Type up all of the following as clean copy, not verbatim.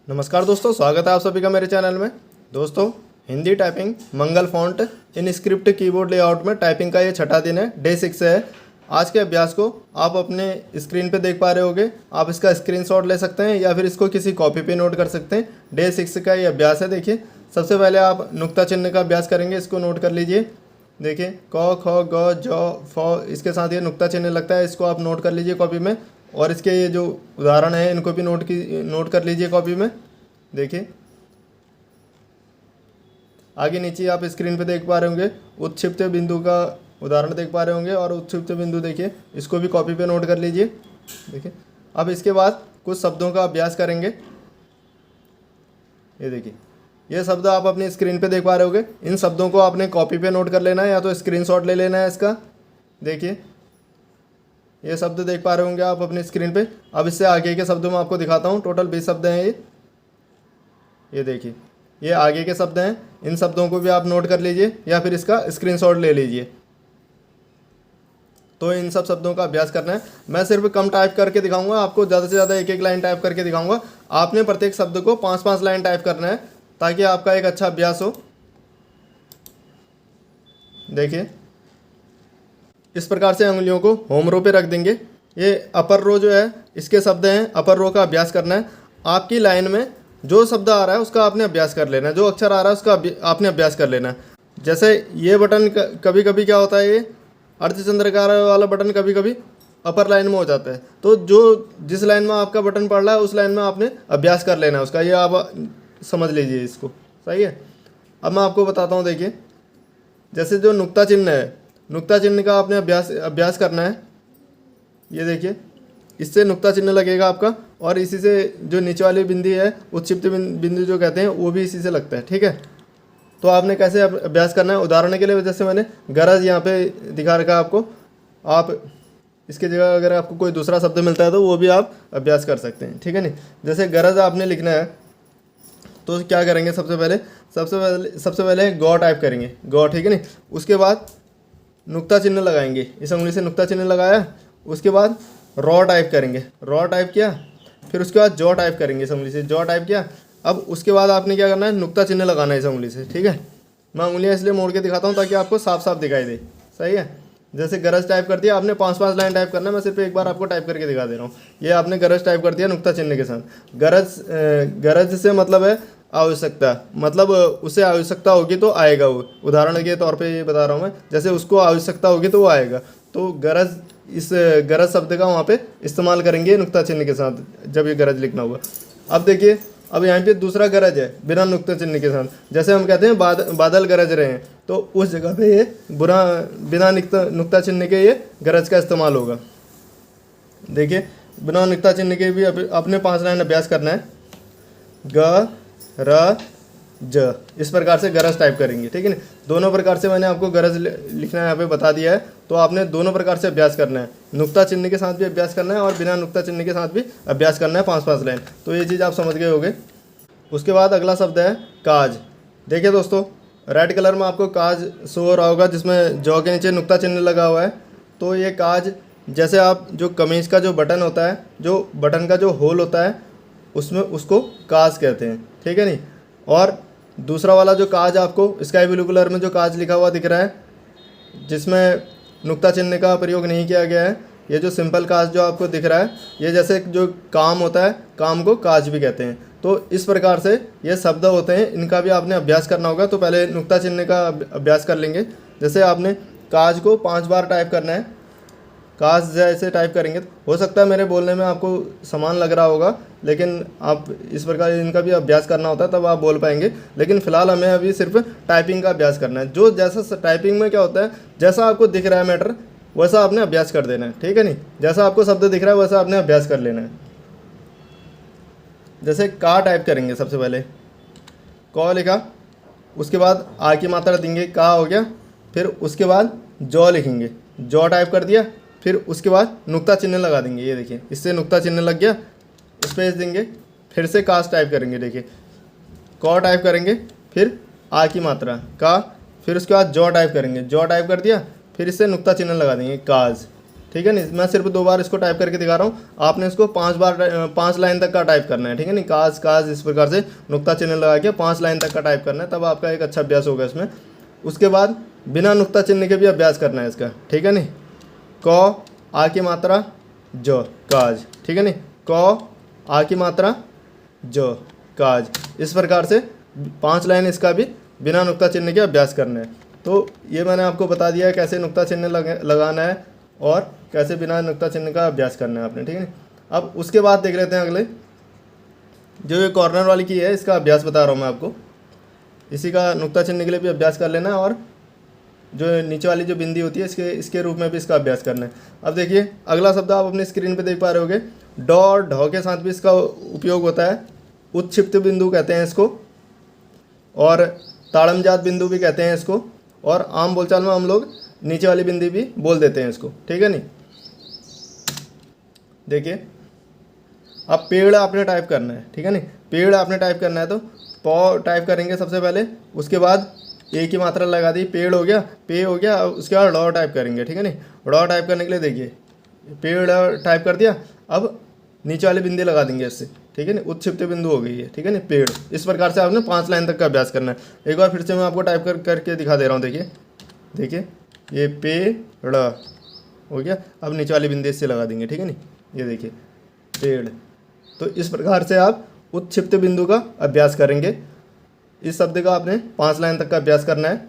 नमस्कार दोस्तों, स्वागत है आप सभी का मेरे चैनल में। दोस्तों, Hindi typing Mangal font in script keyboard layout में टाइपिंग का ये छठा दिन है, डे 6 है। आज के अभ्यास को आप अपने स्क्रीन पे देख पा रहे होगे। आप इसका स्क्रीनशॉट ले सकते हैं या फिर इसको किसी कॉपी पे नोट कर सकते हैं। डे 6 का ये अभ्यास है। देखिए, सबसे पहले आप नुक्ता चिन्ह का अभ्यास करेंगे, इसको नोट कर लीजिए। देखिए, क ख ग ज फ, इसके साथ ये नुक्ता चिन्ह लगता है, इसको आप नोट कर लीजिए कॉपी में। और इसके ये जो उदाहरण है इनको भी नोट कर लीजिए कॉपी में। देखिए, आगे नीचे आप स्क्रीन पे देख पा रहे होंगे, उत्क्षिप्त बिंदु का उदाहरण देख पा रहे होंगे। और उत्क्षिप्त बिंदु देखिए, इसको भी कॉपी पे नोट कर लीजिए। देखिए, अब इसके बाद कुछ शब्दों का अभ्यास करेंगे। ये देखिए, ये शब्द आप अपनी स्क्रीन पे देख पा रहे होंगे। इन शब्दों को आपने कॉपी पे नोट कर लेना है या तो स्क्रीनशॉट ले लेना है इसका। देखिए, ये शब्द देख पा रहे होंगे आप अपनी स्क्रीन पे। अब इससे आगे के शब्दों में आपको दिखाता हूँ। टोटल 20 शब्द हैं ये देखिए, ये आगे के शब्द हैं। इन शब्दों को भी आप नोट कर लीजिए या फिर इसका स्क्रीनशॉट ले लीजिए। तो इन सब शब्दों का अभ्यास करना है। मैं सिर्फ कम टाइप करके दिखाऊंगा आपको, ज़्यादा से ज़्यादा एक एक लाइन टाइप करके दिखाऊंगा। आपने प्रत्येक शब्द को 5-5 लाइन टाइप करना है ताकि आपका एक अच्छा अभ्यास हो। देखिए, इस प्रकार से उंगलियों को होम रो पे रख देंगे। ये अपर रो जो है इसके शब्द हैं, अपर रो का अभ्यास करना है। आपकी लाइन में जो शब्द आ रहा है उसका आपने अभ्यास कर लेना है, जो अक्षर आ रहा है उसका आपने अभ्यास कर लेना है। जैसे ये बटन कभी कभी क्या होता है, ये अर्धचंद्राकार वाला बटन कभी कभी अपर लाइन में हो जाता है। तो जो जिस लाइन में आपका बटन पड़ रहा है उस लाइन में आपने अभ्यास कर लेना है उसका। ये आप समझ लीजिए इसको, सही है। अब मैं आपको बताता हूँ। देखिए, जैसे जो नुक्ता चिन्ह है, नुक्ता चिन्ह का आपने अभ्यास करना है। ये देखिए, इससे नुक्ता चिन्ह लगेगा आपका, और इसी से जो नीचे वाली बिंदी है, उत्क्षिप्त बिंदु जो कहते हैं, वो भी इसी से लगता है। ठीक है, तो आपने कैसे अभ्यास करना है, उदाहरण के लिए जैसे मैंने गरज यहाँ पे दिखा रखा है आपको। आप इसकी जगह अगर आपको कोई दूसरा शब्द मिलता है तो वो भी आप अभ्यास कर सकते हैं। ठीक है नहीं, जैसे गरज आपने लिखना है तो क्या करेंगे, सबसे पहले गौ टाइप करेंगे, गौ। ठीक है नहीं, उसके बाद नुक्ता चिन्ह लगाएंगे, इस उंगली से नुक्ता चिन्ह लगाया। उसके बाद रॉ टाइप करेंगे, रॉ टाइप किया। फिर उसके बाद जॉ टाइप करेंगे, इस उंगली से जॉ टाइप किया। अब उसके बाद आपने क्या करना है, नुक्ता चिन्ह लगाना है इस उंगली से। ठीक है, मैं उंगलियां इसलिए मोड़ के दिखाता हूँ ताकि आपको साफ साफ दिखाई दे। सही है, जैसे गरज टाइप कर दिया आपने, 5-5 लाइन टाइप करना है। मैं सिर्फ एक बार आपको टाइप करके दिखा दे रहा हूँ। ये आपने गरज टाइप कर दिया नुक्ता चिन्ह के साथ। गरज से मतलब है आवश्यकता, मतलब उसे आवश्यकता होगी तो आएगा वो। उदाहरण के तौर पे ये बता रहा हूँ मैं, जैसे उसको आवश्यकता होगी तो वो आएगा। तो गरज, इस गरज शब्द का वहाँ पे इस्तेमाल करेंगे नुक्ता चिन्ह के साथ जब ये गरज लिखना होगा। अब देखिए, अब यहाँ पे दूसरा गरज है बिना नुक्ता चिन्ह के साथ। जैसे हम कहते हैं बादल गरज रहे हैं, तो उस जगह पे ये बिना नुक्ता चिन्ह के ये गरज का इस्तेमाल होगा। देखिए, बिना नुक्ता चिन्ह के भी अपने 5 लाइन अभ्यास करना है। ग र ज, इस प्रकार से गरज टाइप करेंगे। ठीक है ना, दोनों प्रकार से मैंने आपको गरज लिखना यहाँ पे बता दिया है। तो आपने दोनों प्रकार से अभ्यास करना है, नुक्ता चिन्ह के साथ भी अभ्यास करना है और बिना नुक्ता चिन्ह के साथ भी अभ्यास करना है, 5-5 लाइन। तो ये चीज़ आप समझ गए होंगे। उसके बाद अगला शब्द है काज। देखिए दोस्तों, रेड कलर में आपको काज शो हो रहा होगा, जिसमें जॉ के नीचे नुक्ता चिन्ह लगा हुआ है। तो ये काज, जैसे आप जो कमीज का जो बटन होता है, जो बटन का जो होल होता है, उसमें उसको काज कहते हैं। ठीक है नहीं, और दूसरा वाला जो काज आपको स्काई ब्लू कलर में जो काज लिखा हुआ दिख रहा है, जिसमें नुक्ता चिन्ह का प्रयोग नहीं किया गया है, ये जो सिंपल काज जो आपको दिख रहा है, ये जैसे जो काम होता है, काम को काज भी कहते हैं। तो इस प्रकार से ये शब्द होते हैं, इनका भी आपने अभ्यास करना होगा। तो पहले नुक्ता चिन्ह का अभ्यास कर लेंगे। जैसे आपने काज को 5 बार टाइप करना है, काज जैसे टाइप करेंगे। हो सकता है मेरे बोलने में आपको समान लग रहा होगा, लेकिन आप इस प्रकार इनका भी अभ्यास करना होता है, तब आप बोल पाएंगे। लेकिन फिलहाल हमें अभी सिर्फ टाइपिंग का अभ्यास करना है। जो जैसा टाइपिंग में क्या होता है, जैसा आपको दिख रहा है मैटर, वैसा आपने अभ्यास कर देना है। ठीक है नहीं, जैसा आपको शब्द दिख रहा है वैसा आपने अभ्यास कर लेना है। जैसे का टाइप करेंगे, सबसे पहले क लिखा, उसके बाद आ की मात्रा देंगे, का हो गया। फिर उसके बाद जॉ लिखेंगे, जॉ टाइप कर दिया। फिर उसके बाद नुक्ता चिन्ह लगा देंगे। ये देखिए, इससे नुक्ता चिन्ह लग गया, स्पेस देंगे। फिर से कास टाइप करेंगे। देखिए, क टाइप करेंगे, फिर आ की मात्रा का, फिर उसके बाद जॉ टाइप करेंगे, जॉ टाइप कर दिया। फिर इससे नुक्ता चिन्ह लगा देंगे, काज। ठीक है नहीं, मैं सिर्फ 2 बार इसको टाइप करके दिखा रहा हूँ, आपने इसको 5 बार 5 लाइन तक का टाइप करना है, ठीक है नहीं। काज काज इस प्रकार से नुक्ता चिन्ह लगा के 5 लाइन तक का टाइप करना है, तब आपका एक अच्छा अभ्यास होगा इसमें। उसके बाद बिना नुक्ता चिन्ह के भी अभ्यास करना है इसका, ठीक है नहीं। क आ की मात्रा जो काज, ठीक है नहीं, क आ की मात्रा जो काज, इस प्रकार से 5 लाइन इसका भी बिना नुक्ता चिन्ह के अभ्यास करना है। तो ये मैंने आपको बता दिया है कैसे नुक्ता चिन्ह लगाना है और कैसे बिना नुक्ता चिन्ह का अभ्यास करना है आपने, ठीक है। अब उसके बाद देख लेते हैं अगले, जो ये कॉर्नर वाली की है इसका अभ्यास बता रहा हूँ मैं आपको। इसी का नुक्ता चिन्ह के लिए भी अभ्यास कर लेना है और जो नीचे वाली जो बिंदी होती है इसके रूप में भी इसका अभ्यास करना है। अब देखिए अगला शब्द आप अपनी स्क्रीन पे देख पा रहे होगे, ड और ढ के साथ भी इसका उपयोग होता है। उत्क्षिप्त बिंदु कहते हैं इसको, और ताड़मजात बिंदु भी कहते हैं इसको, और आम बोलचाल में हम लोग नीचे वाली बिंदी भी बोल देते हैं इसको, ठीक है नहीं। देखिए अब पेड़ आपने टाइप करना है, ठीक है नहीं, पेड़ आपने टाइप करना है तो प टाइप करेंगे सबसे पहले, उसके बाद ए की मात्रा लगा दी, पेड़ हो गया, पे हो गया, उसके बाद ड टाइप करेंगे, ठीक है नहीं। ड टाइप करने के लिए देखिए पेड़ टाइप कर दिया, अब नीचे वाली बिंदी लगा देंगे इससे, ठीक है नहीं, उत्क्षिप्त बिंदु हो गई है, ठीक है नहीं, पेड़। इस प्रकार से आपने 5 लाइन तक का अभ्यास करना है। एक बार फिर से मैं आपको टाइप करके दिखा दे रहा हूँ। देखिए ये पेड़ हो गया, अब नीचे वाली बिंदी इससे लगा देंगे, ठीक है नहीं, ये देखिए पेड़। तो इस प्रकार से आप उत्क्षिप्त बिंदु का अभ्यास करेंगे। इस शब्द का आपने 5 लाइन तक का अभ्यास करना है।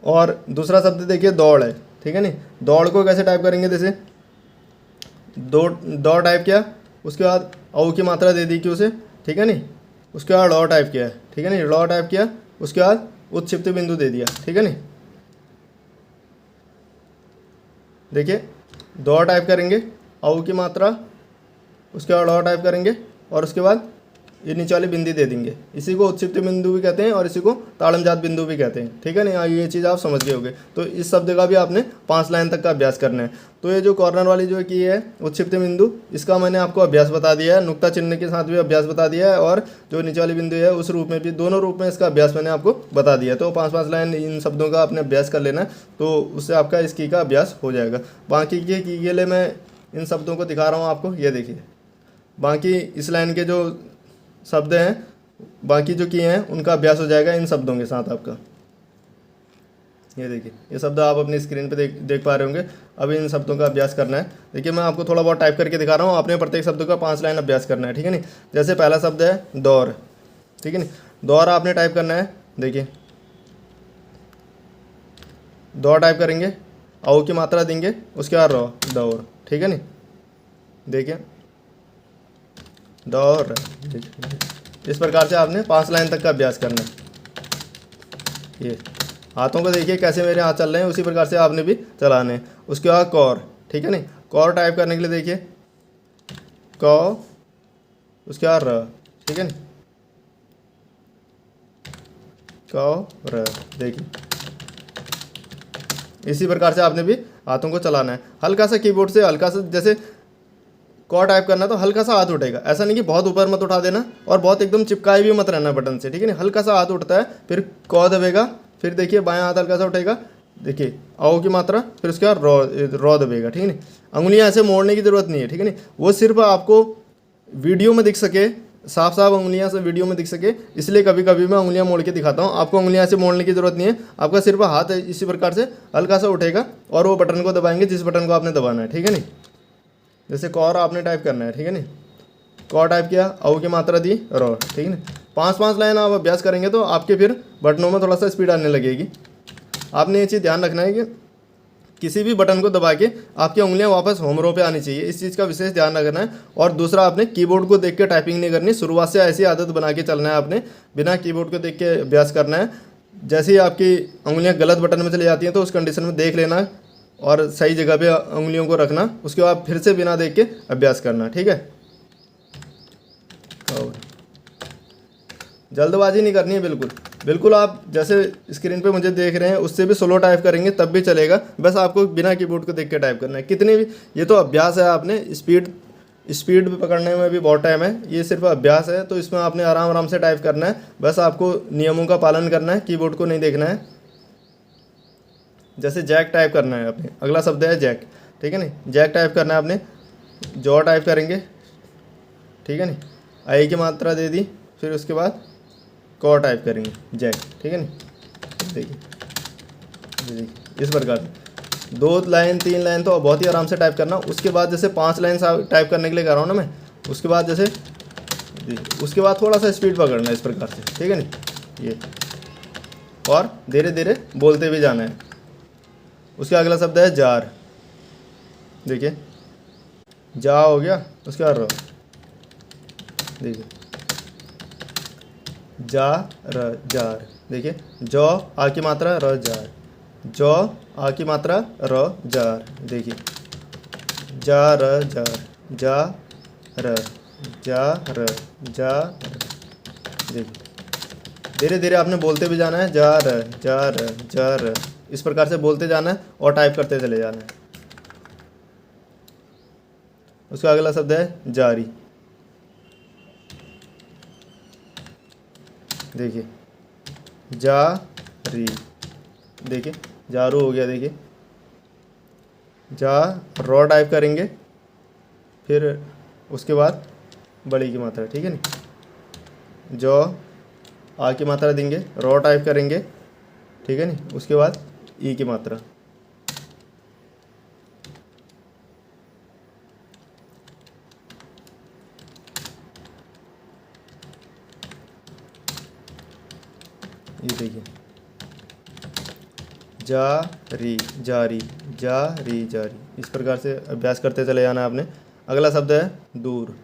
और दूसरा शब्द देखिए दौड़ है, ठीक है नहीं। दौड़ को कैसे टाइप करेंगे, जैसे दौड़ टाइप किया, उसके बाद औ की मात्रा दे दी क्यों से, ठीक है नहीं, उसके बाद ड़ टाइप किया, ठीक है नहीं, ड़ टाइप किया, उसके बाद उत्क्षिप्त बिंदु दे दिया, ठीक है नहीं। देखिए दौड़ टाइप करेंगे, औ की मात्रा, उसके बाद ड़ टाइप करेंगे और उसके बाद ये नीचे वाली बिंदी दे देंगे। इसी को उत्क्षिप्त बिंदु भी कहते हैं और इसी को ताड़मजात बिंदु भी कहते हैं, ठीक है नहीं। ये चीज़ आप समझ गए होंगे। तो इस शब्द का भी आपने 5 लाइन तक का अभ्यास करना है। तो ये जो कॉर्नर वाली जो की है उत्क्षिप्त बिंदु, इसका मैंने आपको अभ्यास बता दिया है, नुक्ता चिन्ह के साथ भी अभ्यास बता दिया है, और जो नीचे वाली बिंदु है उस रूप में भी, दोनों रूप में इसका अभ्यास मैंने आपको बता दिया। तो 5-5 लाइन इन शब्दों का आपने अभ्यास कर लेना है, तो उससे आपका इस की का अभ्यास हो जाएगा। बाकी की के लिए मैं इन शब्दों को दिखा रहा हूँ आपको। ये देखिए बाकी इस लाइन के जो शब्द हैं, बाकी जो किए हैं उनका अभ्यास हो जाएगा इन शब्दों के साथ आपका। ये देखिए ये शब्द आप अपनी स्क्रीन पे देख पा रहे होंगे। अब इन शब्दों का अभ्यास करना है। देखिए मैं आपको थोड़ा बहुत टाइप करके दिखा रहा हूँ, आपने प्रत्येक शब्द का 5 लाइन अभ्यास करना है, ठीक है नहीं। जैसे पहला शब्द है दौड़, ठीक है नहीं, दौड़ आपने टाइप करना है। देखिए दौड़ टाइप करेंगे, औ की मात्रा देंगे, उसके बाद रो, दौड़, ठीक है नहीं। देखिए दौड़, इस प्रकार से आपने 5 लाइन तक का अभ्यास करना है। ये हाथों को देखिए कैसे मेरे हाथ चल रहे हैं, उसी प्रकार से आपने भी चलाने हैं। उसके बाद कौर, ठीक है नहीं, कौर टाइप करने के लिए देखिए कौ, उसके बाद र, ठीक है नहीं, कौ र। देखिए इसी प्रकार से आपने भी हाथों को चलाना है। हल्का सा कीबोर्ड से हल्का सा, जैसे क टाइप करना तो हल्का सा हाथ उठेगा, ऐसा नहीं कि बहुत ऊपर मत उठा देना और बहुत एकदम चिपकाए भी मत रहना बटन से, ठीक है नहीं। हल्का सा हाथ उठता है, फिर क दबेगा, फिर देखिए बायां हाथ हल्का सा उठेगा, देखिए औ की मात्रा, फिर उसके बाद रौ दबेगा, ठीक है नहीं। अंगुलियां ऐसे मोड़ने की ज़रूरत नहीं है, ठीक है नहीं। वो सिर्फ आपको वीडियो में दिख सके, साफ साफ उंगलियां से वीडियो में दिख सके, इसलिए कभी कभी मैं उंगलियां मोड़ के दिखाता हूं। आपको उंगलियां ऐसे मोड़ने की ज़रूरत नहीं है, आपका सिर्फ हाथ इसी प्रकार से हल्का सा उठेगा और वो बटन को दबाएंगे जिस बटन को आपने दबाना है, ठीक है नहीं। जैसे कौर आपने टाइप करना है, ठीक है नहीं, कौ टाइप किया, औ की मात्रा दी, रो, ठीक है ना। 5-5 लाइन आप अभ्यास करेंगे तो आपके फिर बटनों में थोड़ा सा स्पीड आने लगेगी। आपने ये चीज़ ध्यान रखना है कि किसी भी बटन को दबा के आपकी उंगलियां वापस होम रो पे आनी चाहिए, इस चीज़ का विशेष ध्यान रखना है। और दूसरा, आपने कीबोर्ड को देख के टाइपिंग नहीं करनी, शुरुआत से ऐसी आदत बना के चलना है, आपने बिना कीबोर्ड को देख के अभ्यास करना है। जैसे ही आपकी उंगलियां गलत बटन में चली जाती हैं तो उस कंडीशन में देख लेना और सही जगह पे उंगलियों को रखना, उसके बाद फिर से बिना देख के अभ्यास करना, ठीक है। जल्दबाजी नहीं करनी है बिल्कुल। आप जैसे स्क्रीन पे मुझे देख रहे हैं उससे भी स्लो टाइप करेंगे तब भी चलेगा, बस आपको बिना कीबोर्ड को देख के टाइप करना है। कितने भी, ये तो अभ्यास है, आपने स्पीड पकड़ने में भी बहुत टाइम है, ये सिर्फ अभ्यास है। तो इसमें आपने आराम से टाइप करना है, बस आपको नियमों का पालन करना है, कीबोर्ड को नहीं देखना है। जैसे जैक टाइप करना है आपने, अगला शब्द है जैक। ठीक है नहीं। जैक टाइप करना है आपने, जॉ टाइप करेंगे, ठीक है नहीं। आई की मात्रा दे दी, फिर उसके बाद कॉ टाइप करेंगे, जैक, ठीक है नहीं। देखिए इस प्रकार से 2 लाइन 3 लाइन तो बहुत ही आराम से टाइप करना। उसके बाद जैसे 5 लाइन टाइप करने के लिए कर रहा हूँ ना मैं, उसके बाद जैसे उसके बाद थोड़ा सा स्पीड पकड़ना है इस प्रकार से, ठीक है नहीं ये, और धीरे धीरे बोलते भी जाना है। उसका अगला शब्द है जार। देखिए जा हो गया, उसके बाद र, देखिए जा र जार। देखिए जौ आ की मात्रा र जार, जौ आ की मात्रा र जार। देखिए जा र जार, जा र जा र जा र। देखिए धीरे धीरे आपने बोलते भी जाना है, जा र जा र जा र, इस प्रकार से बोलते जाना है और टाइप करते चले जाना है। उसका अगला शब्द है जारी। देखिए जा री, देखिए जारू हो गया। देखिए जा रॉ टाइप करेंगे, फिर उसके बाद बड़ी की मात्रा, ठीक है नहीं। जौ आ की मात्रा देंगे, रॉ टाइप करेंगे, ठीक है नहीं। उसके बाद ई की मात्रा। ये देखिए जारी जारी, जारी जारी, इस प्रकार से अभ्यास करते चले जाना आपने। अगला शब्द है दूर।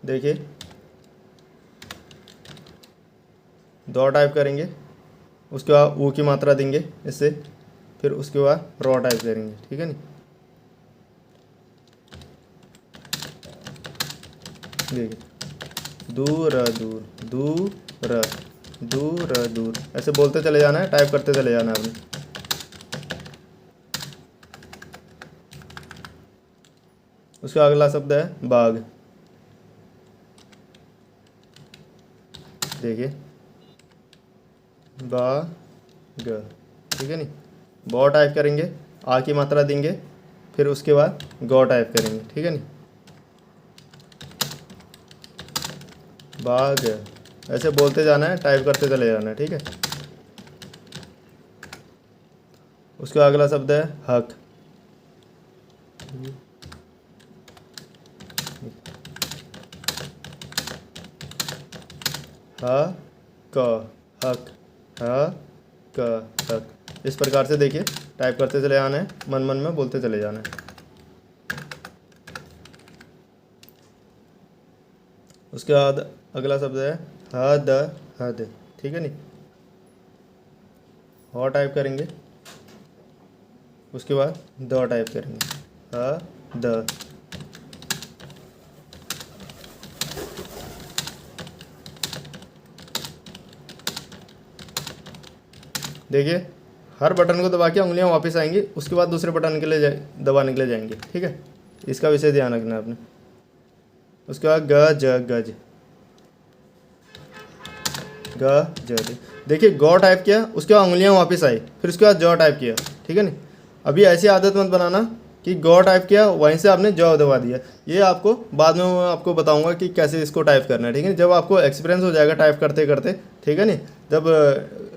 देखिए दो टाइप करेंगे, उसके बाद ऊ की मात्रा देंगे इससे, फिर उसके बाद रॉ टाइप करेंगे, ठीक है नहीं। देखिए दूर दूर दूर दूर दूर, ऐसे बोलते चले जाना है, टाइप करते चले जाना है आपने। उसका अगला शब्द है बाघ। देखिए बाघ, ठीक है नहीं। बॉ टाइप करेंगे, आ की मात्रा देंगे, फिर उसके बाद गौ टाइप करेंगे, ठीक है नहीं। बाघ, ऐसे बोलते जाना है, टाइप करते चले जाना है, ठीक है। उसका अगला शब्द है हक। ह क हक, ह क हक, इस प्रकार से देखिए टाइप करते चले जाना है, मन मन में बोलते चले जाना है। उसके बाद अगला शब्द है हद हद, ठीक है नहीं। ह टाइप करेंगे, उसके बाद द टाइप करेंगे, ह द। देखिए हर बटन को दबा के उंगलियां वापस आएंगी, उसके बाद दूसरे बटन के लिए दबाने के लिए जाएंगे, ठीक है। इसका विषय ध्यान रखना है आपने। उसके बाद गज गज, गज। देखिए गौ टाइप किया, उसके बाद उंगलियां वापस आई, फिर उसके बाद जौ टाइप किया, ठीक है नहीं। अभी ऐसी आदत मत बनाना कि गौ टाइप किया वहीं से आपने जौ दबा दिया। ये आपको बाद में मैं आपको बताऊंगा कि कैसे इसको टाइप करना है, ठीक है। जब आपको एक्सपीरियंस हो जाएगा टाइप करते करते, ठीक है नहीं, जब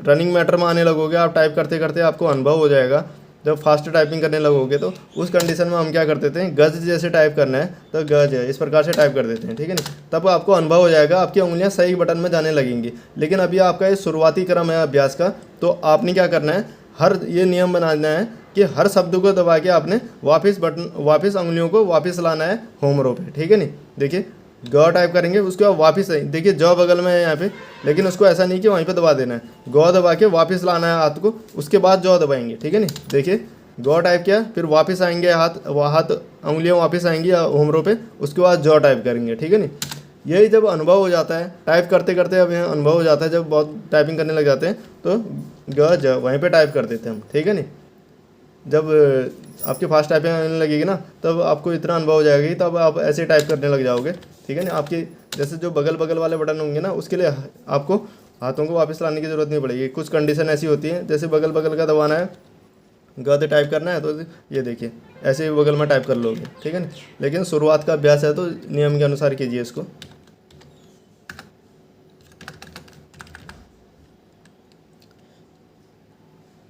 रनिंग मैटर में आने लगोगे, आप टाइप करते करते आपको अनुभव हो जाएगा, जब फास्ट टाइपिंग करने लगोगे, तो उस कंडीशन में हम क्या कर देते हैं, गज जैसे टाइप करना है तो गज है, इस प्रकार से टाइप कर देते हैं, ठीक है नहीं। तब आपको अनुभव हो जाएगा, आपकी उंगलियां सही बटन में जाने लगेंगी। लेकिन अभी आपका ये शुरुआती क्रम है अभ्यास का, तो आपने क्या करना है, हर ये नियम बनाना है कि हर शब्द को दबा के आपने वापस उंगलियों को वापस लाना है होम रो पे, ठीक है नहीं। देखिए ग टाइप करेंगे, उसके बाद वापस देखिए जौ बगल में है यहाँ पे, लेकिन उसको ऐसा नहीं कि वहीं पे दबा देना है, गौ दबा के वापस लाना है हाथ को, उसके बाद जौ दबाएंगे, ठीक है नहीं। देखिए गौ टाइप किया, फिर वापस आएंगे हाथ उंगलियाँ वापस आएंगी होम रो पे, उसके बाद जौ टाइप करेंगे, ठीक है नहीं। यही जब अनुभव हो जाता है टाइप करते करते, अब यहाँ अनुभव हो जाता है, जब बहुत टाइपिंग करने लग जाते हैं तो ग ज वहीं पे टाइप कर देते हैं हम, ठीक है नहीं। जब आपकी फास्ट टाइपिंग आने लगेगी ना, तब आपको इतना अनुभव हो जाएगा, तब आप ऐसे टाइप करने लग जाओगे, ठीक है ना। आपकी जैसे जो बगल बगल वाले बटन होंगे ना, उसके लिए आपको हाथों को वापस लाने की ज़रूरत नहीं पड़ेगी। कुछ कंडीशन ऐसी होती है, जैसे बगल बगल का दबाना है, गध टाइप करना है तो ये देखिए ऐसे ही बगल में टाइप कर लोगे, ठीक है ना। लेकिन शुरुआत का अभ्यास है तो नियम के अनुसार कीजिए इसको।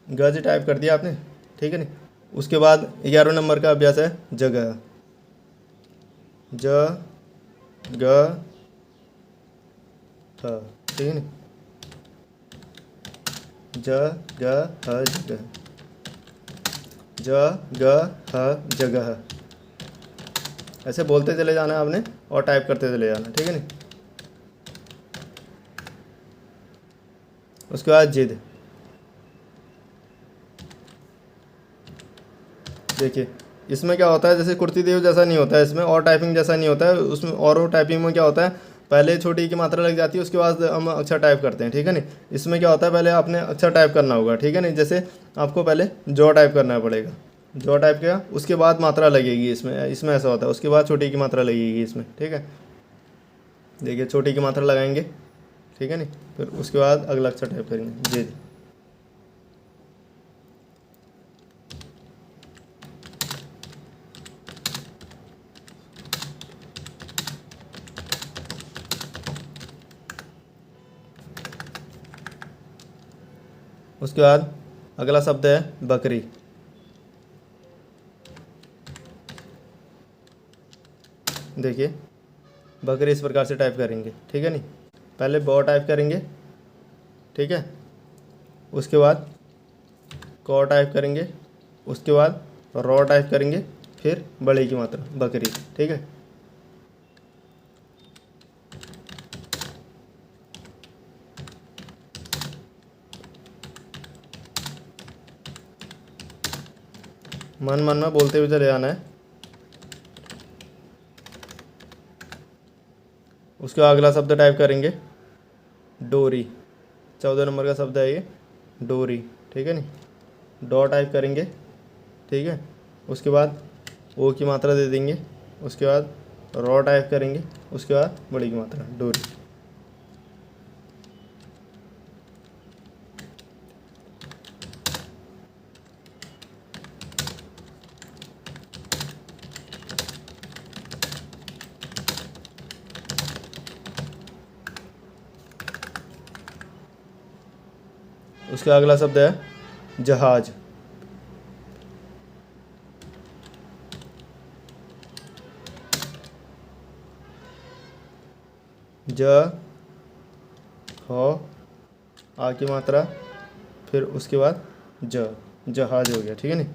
गज टाइप कर दिया आपने, ठीक है ना। उसके बाद 11वें नंबर का अभ्यास है जगह। ज ग ह, ठीक है ना। ज ग ह जगह, ज ग ह जगह, ऐसे बोलते चले जाना है आपने और टाइप करते चले जाना, ठीक है ना। उसके बाद जिद, देखिए इसमें क्या होता है, जैसे कुर्ती देव जैसा नहीं होता है इसमें, और टाइपिंग जैसा नहीं होता है उसमें। और टाइपिंग में क्या होता है, पहले छोटी की मात्रा लग जाती है, उसके बाद हम अक्षर टाइप करते हैं, ठीक है नहीं। इसमें क्या होता है, पहले आपने अक्षर टाइप करना होगा, ठीक है नहीं। जैसे आपको पहले जॉ टाइप करना पड़ेगा, जॉ टाइप किया, उसके बाद मात्रा लगेगी इसमें। इसमें ऐसा होता है, उसके बाद छोटी की मात्रा लगेगी इसमें, ठीक है। देखिए छोटी की मात्रा लगाएंगे, ठीक है नहीं, फिर उसके बाद अगला अक्षर टाइप करेंगे जी। उसके बाद अगला शब्द है बकरी। देखिए बकरी इस प्रकार से टाइप करेंगे, ठीक है नहीं। पहले ब टाइप करेंगे, ठीक है। उसके बाद क टाइप करेंगे, उसके बाद रॉ टाइप करेंगे, फिर बड़े की मात्रा बकरी, ठीक है। मन मन में बोलते हुए चले जाना है। उसके बाद अगला शब्द टाइप करेंगे डोरी। 14 नंबर का शब्द है ये डोरी, ठीक है नहीं। डॉ टाइप करेंगे, ठीक है। उसके बाद ओ की मात्रा दे देंगे, उसके बाद रॉ टाइप करेंगे, उसके बाद बड़ी की मात्रा डोरी। उसका अगला शब्द है जहाज। ज ह आ की मात्रा, फिर उसके बाद जहाज हो गया, ठीक है नहीं।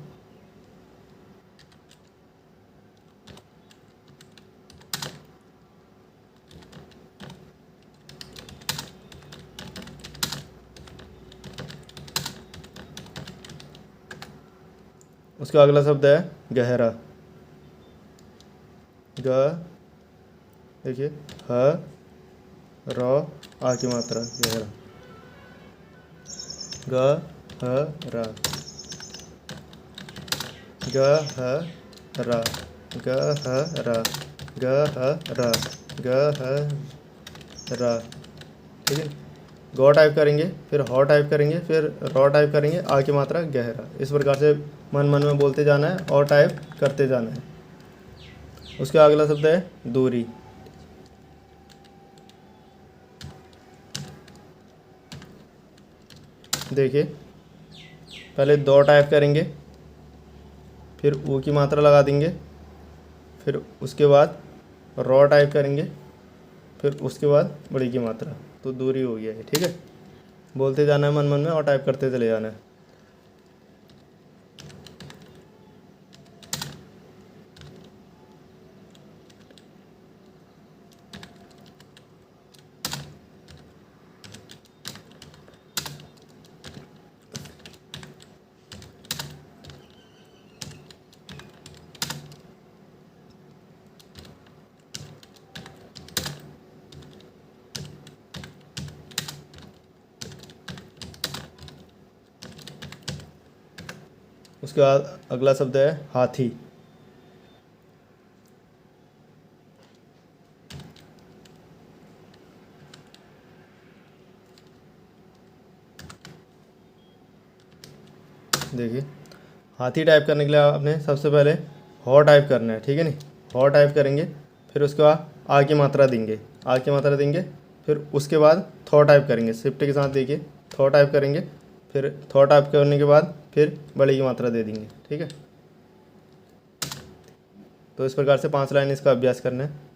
उसका अगला शब्द है गहरा। ग, देखिए ह र आ की मात्रा गहरा, ग ह रा, ग ह रा, ग ह रा, ग ह रा, ग ह रा, ठीक है। गौ टाइप करेंगे, फिर हॉ टाइप करेंगे, फिर रॉ टाइप करेंगे, आ की मात्रा गहरा। इस प्रकार से मन मन में बोलते जाना है और टाइप करते जाना है। उसका अगला शब्द है दूरी। देखिए पहले दो टाइप करेंगे, फिर ऊ की मात्रा लगा देंगे, फिर उसके बाद रॉ टाइप करेंगे, फिर उसके बाद बड़ी की मात्रा, तो दूरी हो गया है, ठीक है। बोलते जाना है मन मन में और टाइप करते चले जाना है। उसके बाद अगला शब्द है हाथी। देखिए हाथी टाइप करने के लिए आपने सबसे पहले हॉ टाइप करना है, ठीक है नहीं। हॉ टाइप करेंगे, फिर उसके बाद आ की मात्रा देंगे, आ की मात्रा देंगे, फिर उसके बाद थॉ टाइप करेंगे, शिफ्ट के साथ देखिए थॉ टाइप करेंगे, फिर थॉ टाइप करने के बाद फिर बड़े की मात्रा दे देंगे, ठीक है। तो इस प्रकार से 5 लाइन इसका अभ्यास करना है।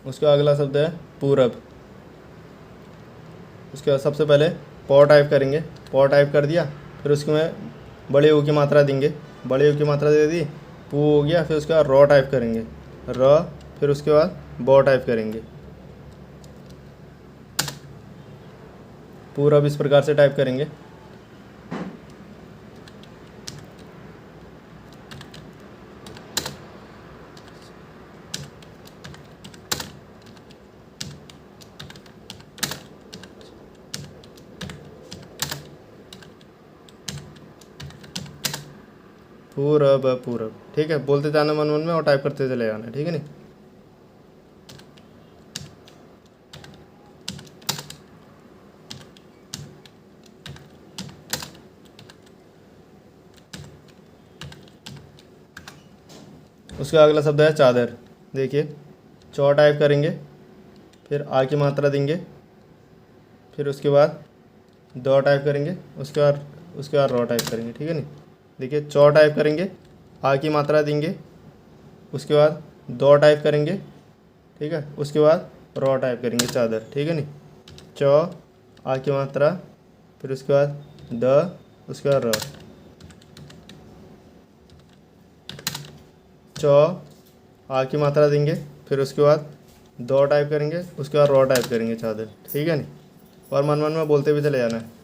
उसका अगला शब्द है पूरब। उसके बाद सबसे पहले पौ टाइप करेंगे, पौ टाइप कर दिया, फिर उसके में बड़े ऊ की मात्रा देंगे, बड़े ऊ की मात्रा दे दी, पू हो गया, फिर उसके बाद रॉ टाइप करेंगे, र, फिर उसके बाद बौ टाइप करेंगे। पूरब इस प्रकार से टाइप करेंगे। पूरब पूरब, ठीक है। बोलते जाना मन मन में और टाइप करते चले जाना, ठीक है नहीं। उसका अगला शब्द है चादर। देखिए चौ टाइप करेंगे, फिर आ की मात्रा देंगे, फिर उसके बाद दो टाइप करेंगे, उसके बाद रॉ टाइप करेंगे, ठीक है नहीं। देखिए चौ टाइप करेंगे, आ की मात्रा देंगे, उसके बाद दो टाइप करेंगे, ठीक है, उसके बाद रॉ टाइप करेंगे चादर, ठीक है नहीं। चौ, आ की मात्रा, फिर उसके बाद द, उसके बाद र। चौ, आ की मात्रा देंगे, फिर उसके बाद दो टाइप करेंगे, उसके बाद रॉ टाइप करेंगे चादर, ठीक है नहीं। और मन मन में बोलते भी चले जाना है।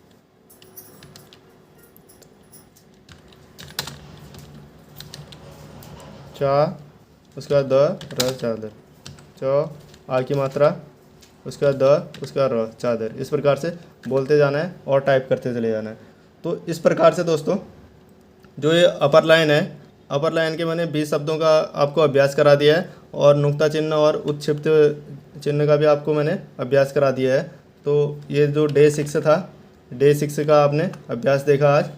चा, उसके बाद द, र, चादर। चौ, आ की मात्रा, उसके बाद द, उसके बाद र, चादर। इस प्रकार से बोलते जाना है और टाइप करते चले जाना है। तो इस प्रकार से दोस्तों जो ये अपर लाइन है, अपर लाइन के मैंने 20 शब्दों का आपको अभ्यास करा दिया है, और नुक्ता चिन्ह और उत्क्षिप्त चिन्ह का भी आपको मैंने अभ्यास करा दिया है। तो ये जो डे 6 था, डे 6 का आपने अभ्यास देखा आज।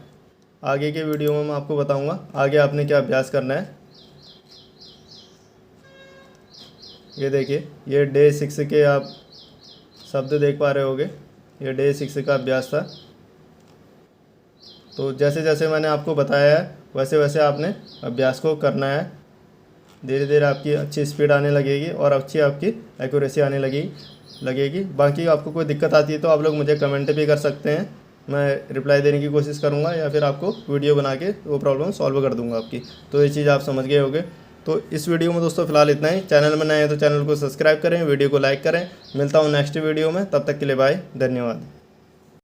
आगे के वीडियो में मैं आपको बताऊंगा आगे आपने क्या अभ्यास करना है। ये देखिए, ये डे 6 के आप शब्द देख पा रहे होगे, ये डे 6 का अभ्यास था। तो जैसे जैसे मैंने आपको बताया है वैसे वैसे आपने अभ्यास को करना है। धीरे धीरे आपकी अच्छी स्पीड आने लगेगी और अच्छी आपकी एक्यूरेसी आने लगेगी। बाकी आपको कोई दिक्कत आती है तो आप लोग मुझे कमेंट भी कर सकते हैं, मैं रिप्लाई देने की कोशिश करूँगा, या फिर आपको वीडियो बना के वो प्रॉब्लम सॉल्व कर दूँगा आपकी। तो ये चीज़ आप समझ गए होंगे। तो इस वीडियो में दोस्तों फिलहाल इतना ही। चैनल में नए हैं तो चैनल को सब्सक्राइब करें, वीडियो को लाइक करें। मिलता हूँ नेक्स्ट वीडियो में, तब तक के लिए बाय, धन्यवाद।